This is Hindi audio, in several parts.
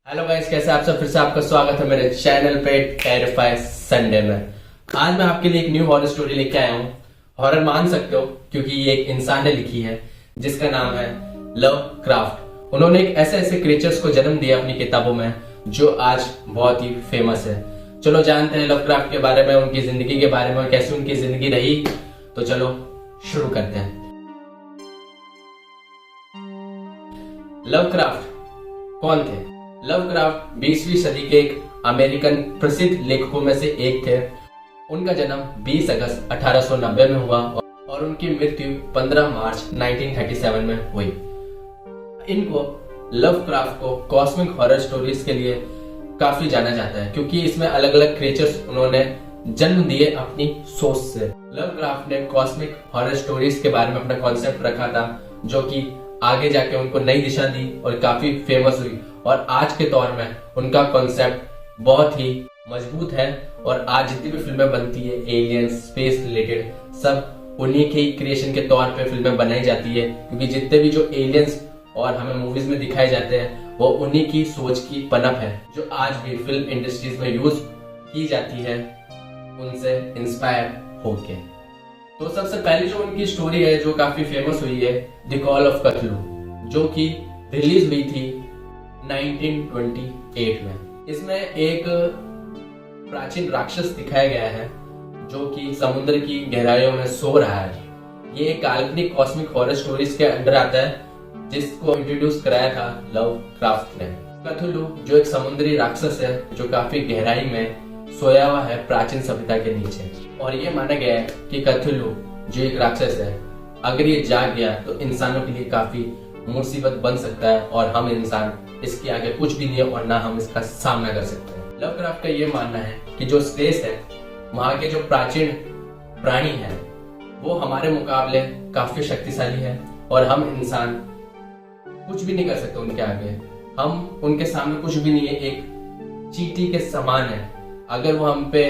हेलो गाइस, कैसे आप सब। फिर से आपका स्वागत है मेरे चैनल पे टेरिफाई संडे में। आज मैं आपके लिए एक न्यू हॉरर स्टोरी लेके आया हूँ। हॉरर मान सकते हो क्योंकि ये एक इंसान ने लिखी है जिसका नाम है लव क्राफ्ट। उन्होंने एक ऐसे ऐसे क्रिएचर्स को जन्म दिया अपनी किताबों में जो आज बहुत ही फेमस है। चलो जानते हैं लव क्राफ्ट के बारे में, उनकी जिंदगी के बारे में और कैसी उनकी जिंदगी रही। तो चलो शुरू करते हैं। लव क्राफ्ट कौन थे? लवक्राफ्ट 20वीं सदी के एक अमेरिकन प्रसिद्ध लेखकों में से एक थे। उनका जन्म 20 अगस्त 1890 में हुआ और उनकी मृत्यु 15 मार्च 1937 में हुई। इनको लवक्राफ्ट को कॉस्मिक हॉरर स्टोरीज के लिए काफी जाना जाता है क्योंकि इसमें अलग अलग क्रिएचर्स उन्होंने जन्म दिए अपनी सोच से। लवक्राफ्ट ने कॉस्मिक हॉरर स्टोरीज के बारे में अपना कॉन्सेप्ट रखा था जो कि आगे जाके उनको नई दिशा दी और काफी फेमस हुई। और आज के दौर में उनका कॉन्सेप्ट बहुत ही मजबूत है और आज जितनी भी फिल्में बनती है एलियंस स्पेस रिलेटेड सब उन्हीं के ही क्रिएशन के तौर पे फिल्में बनाई जाती है क्योंकि जितने भी जो एलियंस और हमें मूवीज में दिखाए जाते हैं वो उन्हीं की सोच की पनप है जो आज भी फिल्म इंडस्ट्रीज में यूज की जाती है उनसे इंस्पायर होके। तो सबसे पहले जो उनकी स्टोरी है जो काफी फेमस हुई है द कॉल ऑफ कथलू, जो कि रिलीज हुई थी 1928 में। इसमें एक प्राचीन राक्षस दिखाया गया है जो कि समुद्र की गहराइयों में सो रहा है। ये एक काल्पनिक कॉस्मिक हॉरर स्टोरीज के अंदर आता है जिसको इंट्रोड्यूस कराया था लव क्राफ्ट ने। कथलू जो एक समुद्री राक्षस है जो काफी गहराई में सोया हुआ है प्राचीन सभ्यता के नीचे। और ये माना गया है कि कथलू जो एक राक्षस है अगर ये जाग गया तो इंसानों के लिए काफी मुसीबत बन सकता है और हम इंसान इसके आगे कुछ भी नहीं है और ना हम इसका सामना कर सकते हैं। लवक्राफ्ट का ये मानना है कि जो स्पेस है वहां के जो प्राचीन प्राणी है वो हमारे मुकाबले काफी शक्तिशाली है और हम इंसान कुछ भी नहीं कर सकते उनके आगे। हम उनके सामने कुछ भी नहीं है, एक चींटी के समान है। अगर वो हम पे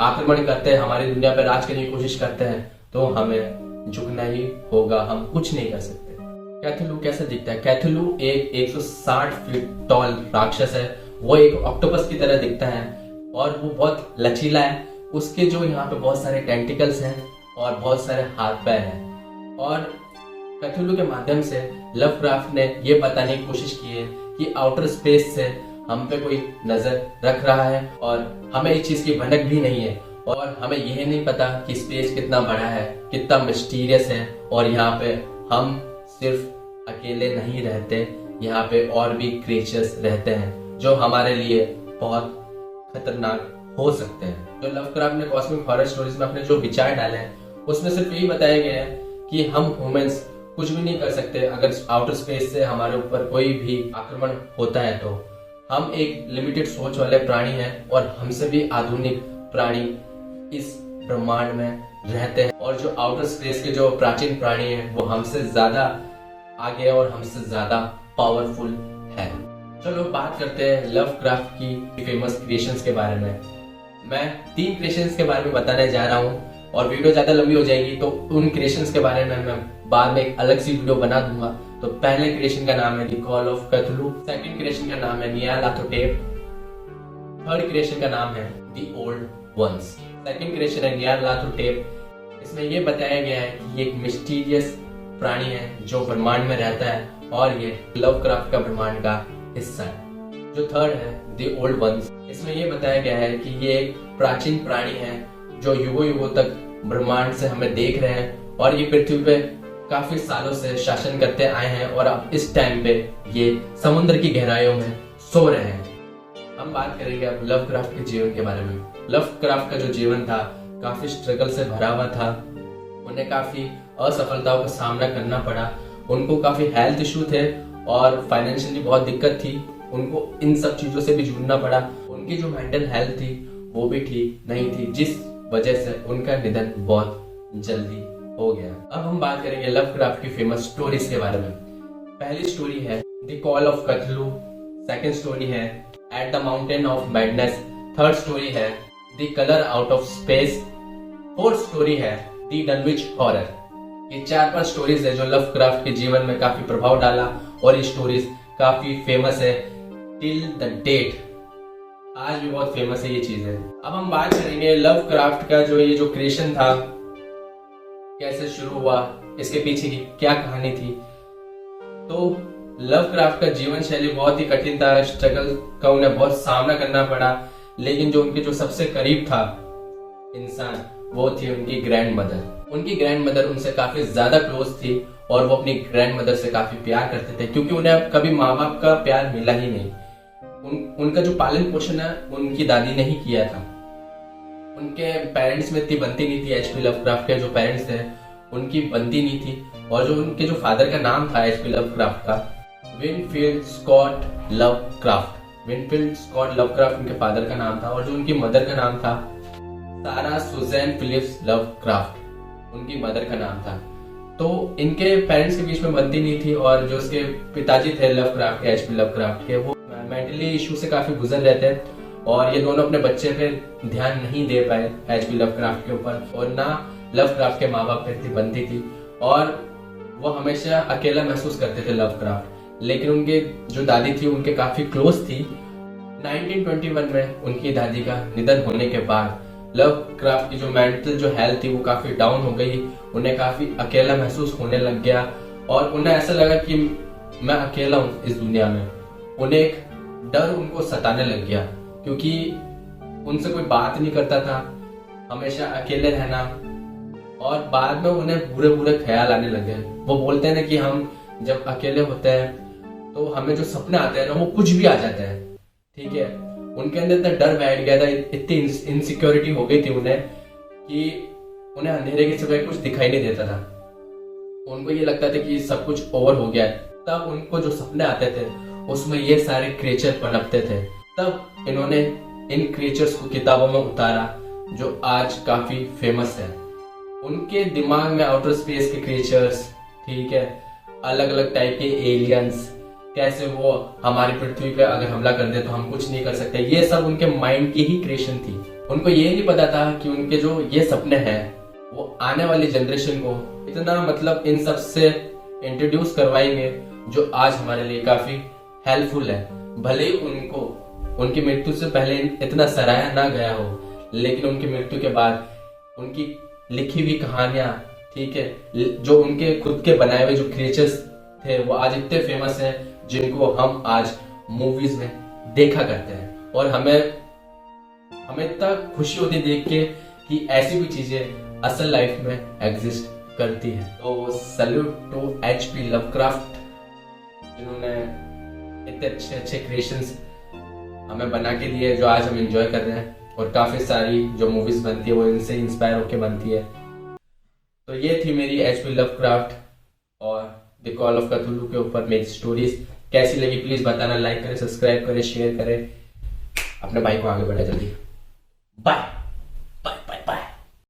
आक्रमण करते हैं, हमारी दुनिया पे राज करने की कोशिश करते हैं तो हमें झुकना ही होगा, हम कुछ नहीं कर सकते। कैथलू कैसे दिखता है? कैथलू एक 160 फीट टॉल राक्षस है। वो एक ऑक्टोपस की तरह दिखता है और वो बहुत लचीला है। उसके जो यहाँ पे बहुत सारे टेंटिकल्स हैं और बहुत सारे हाथ पैर हैं। और कैथलू के माध्यम से लवक्राफ्ट ने ये बताने की कोशिश की है कि आउटर स्पेस से हम पे कोई नजर रख रहा है और हमें इस चीज की भनक भी नहीं है और हमें यह नहीं पता कि स्पेस कितना बड़ा है, कितना मिस्टीरियस है। और यहाँ पे हम सिर्फ अकेले नहीं रहते, यहाँ पे और भी क्रिएचर्स रहते हैं जो हमारे लिए बहुत खतरनाक हो सकते हैं। जो लवक्राफ्ट ने कॉस्मिक हॉरर स्टोरीज में अपने जो विचार डाले हैं उसमें सिर्फ यही बताया गया है कि हम ह्यूमंस कुछ भी नहीं कर सकते। अगर आउटर स्पेस से हमारे ऊपर कोई भी आक्रमण होता है तो हम एक लिमिटेड सोच वाले प्राणी हैं और हमसे भी आधुनिक प्राणी इस ब्रह्मांड में रहते हैं। और जो आउटर स्पेस के जो प्राचीन प्राणी हैं वो हमसे ज्यादा आगे और हमसे ज्यादा पावरफुल है। चलो बात करते हैं लवक्राफ्ट की फेमस क्रिएशंस के बारे में। मैं 3 क्रिएशंस के बारे में बताने जा रहा हूँ और वीडियो ज्यादा लंबी हो जाएगी तो उन क्रिएशंस के बारे में मैं बाद में एक अलग सी वीडियो बना दूंगा। तो पहले क्रिएशन का नाम है the call of Cthulhu, second creation का नाम है न्यायरलाथोटेप, थर्ड क्रिएशन का नाम है the Old Ones. Second creation है न्यायरलाथोटेप। इसमें यह बताया गया है कि ये एक मिस्टीरियस प्राणी है जो ब्रह्मांड में रहता है और ये लवक्राफ्ट का ब्रह्मांड का हिस्सा है। जो थर्ड है द ओल्ड वंस, इसमें यह बताया गया है कि ये एक प्राचीन प्राणी है जो युगों युगों तक ब्रह्मांड से हमें देख रहे हैं और ये पृथ्वी पे काफी सालों से शासन करते आए हैं और अब इस टाइम पे ये समुद्र की गहराइयों में सो रहे हैं। हम बात करेंगे अब लवक्राफ्ट के जीवन के बारे में। लवक्राफ्ट का जो जीवन था काफी स्ट्रगल से भरा हुआ था। उन्हें काफी असफलताओं का सामना करना पड़ा। उनको काफी हेल्थ इशू थे और फाइनेंशियली बहुत दिक्कत थी। उनको इन सब चीजों से भी जूझना पड़ा। उनकी जो मेंटल हेल्थ थी वो भी ठीक नहीं थी जिस वजह से उनका निधन बहुत जल्दी हो गया। अब हम बात करेंगे लवक्राफ्ट की फेमस स्टोरीज के बारे में। पहली स्टोरी है the call of Cthulhu, second story है at the mountain of madness, third story है the colour out of space, fourth story है द डनविच हॉरर। ये 4-5 स्टोरीज है जो लवक्राफ्ट के जीवन में काफी प्रभाव डाला और ये स्टोरीज काफी फेमस है। टिल द डेट आज भी बहुत फेमस है ये चीजें। अब हम बात करेंगे लव क्राफ्ट का ये जो क्रिएशन था, कैसे शुरू हुआ, इसके पीछे की क्या कहानी थी। तो लव क्राफ्ट का जीवन शैली बहुत ही कठिन था, स्ट्रगल का उन्हें बहुत सामना करना पड़ा, लेकिन जो उनके जो सबसे करीब था इंसान वो थी उनकी ग्रैंड मदर। उनकी ग्रैंड मदर उनसे काफी ज्यादा क्लोज थी और वो अपनी ग्रैंड मदर से काफी प्यार करते थे, क्योंकि उन्हें कभी माँ बाप का प्यार मिला ही नहीं। उनका जो पालन पोषण है उनकी दादी ने ही किया था। उनके पेरेंट्स में इतनी बनती नहीं थी, एचपी लवक्राफ्ट के जो पेरेंट्स थे उनकी बनती नहीं थी। और जो उनके जो फादर का नाम था एचपी लवक्राफ्ट का, Winfield Scott Lovecraft. Winfield Scott Lovecraft उनके फादर का नाम था, और जो उनकी मदर का नाम था सारा सुजैन फिलिप्स लवक्राफ्ट उनकी मदर का नाम था। तो इनके पेरेंट्स के बीच में बनती नहीं थी, और जो उसके पिताजी थे लवक्राफ्ट के, एचपी लवक्राफ्ट के, वो मेंटली इशू से काफी गुजर रहे थे, और ये दोनों अपने बच्चे पे ध्यान नहीं दे पाए एचपी लवक्राफ्ट के ऊपर, और ना लवक्राफ्ट के माँ बाप पे इतनी बनती थी, और वो हमेशा अकेला महसूस करते थे लवक्राफ्ट। लेकिन उनके जो दादी थी उनके काफी क्लोज थी। 1921 में उनकी दादी का निधन होने के बाद लवक्राफ्ट की जो मेंटल जो हेल्थ थी वो काफी डाउन हो गई। उन्हें काफी अकेला महसूस होने लग गया, और उन्हें ऐसा लगा कि मैं अकेला हूँ इस दुनिया में। उन्हें एक डर उनको सताने लग गया, क्योंकि उनसे कोई बात नहीं करता था, हमेशा अकेले रहना, और बाद में उन्हें बुरे बुरे ख्याल आने लगे। वो बोलते हैं ना कि हम जब अकेले होते हैं तो हमें जो सपने आते हैं ना वो कुछ भी आ जाते हैं, ठीक है। उनके अंदर इतना डर बैठ गया था, इतनी इनसिक्योरिटी हो गई थी उन्हें कि उन्हें अंधेरे के सिवाय कुछ दिखाई नहीं देता था। उनको ये लगता था कि सब कुछ ओवर हो गया है। तब उनको जो सपने आते थे उसमें ये सारे क्रिएचर पनपते थे। तब इन्होंने इन क्रिएचर्स को किताबों में उतारा, जो आज काफी फेमस है। उनके दिमाग में आउटर स्पेस के क्रिएचर्स, ठीक है, अलग अलग टाइप के एलियंस, कैसे वो हमारी पृथ्वी पे अगर हमला कर दे तो हम कुछ नहीं कर सकते, ये सब उनके माइंड की ही क्रिएशन थी। उनको ये नहीं पता था कि उनके जो ये सपने हैं वो आने वाली जनरेशन को इतना मतलब इन सब से इंट्रोड्यूस करवाएंगे, जो आज हमारे लिए काफी हेल्पफुल है। भले ही उनको उनकी मृत्यु से पहले इतना सराहा ना गया हो, लेकिन उनकी मृत्यु के बाद उनकी लिखी हुई कहानियां, ठीक है, जो उनके खुद के बनाए हुए जो क्रिएचर्स थे वो आज इतने फेमस हैं, जिनको हम आज मूवीज में देखा करते हैं। और हमें इतना खुशी होती देख के कि ऐसी भी चीजें असल लाइफ में एग्जिस्ट करती है। तो सैल्यूट टू एचपी लवक्राफ्ट, जिन्होंने इतने अच्छे अच्छे क्रिएशंस हमें बना के दिए, जो आज हम एंजॉय कर रहे हैं। और काफी सारी जो मूवीज बनती है वो इनसे इंस्पायर होकर बनती है। तो ये थी मेरी एचपी लवक्राफ्ट और द कॉल ऑफ क्थुलू के ऊपर मेरी स्टोरीज। कैसी लगी प्लीज बताना, लाइक करें, सब्सक्राइब करें, शेयर करें, अपने भाई को आगे बढ़ाए जल्दी। बाय।